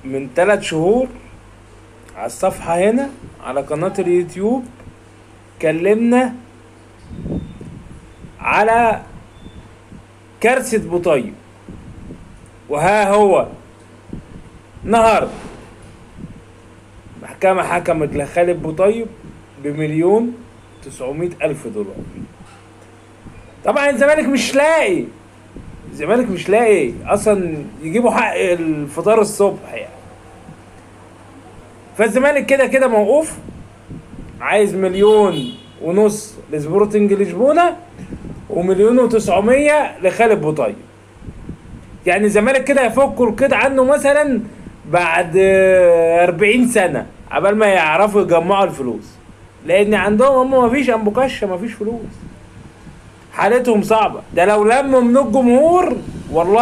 من 3 شهور على الصفحة هنا على قناة اليوتيوب كلمنا على كارثة بوطيب، وها هو النهارده محكمة حكمت لخالد بوطيب ب1,900,000 دولار. طبعا الزمالك مش لاقي اصلا يجيبوا حق الفطار الصبح يعني. فالزمالك كده كده موقوف، عايز 1,500,000 لسبورتنج لشبونة و1,900,000 لخالد بوطيب. يعني الزمالك كده هيفكوا القيد عنه مثلا بعد 40 سنة عبال ما يعرفوا يجمعوا الفلوس، لان عندهم هم مفيش انبوكاشة، مفيش فلوس، حالتهم صعبة. ده لو لموا من الجمهور والله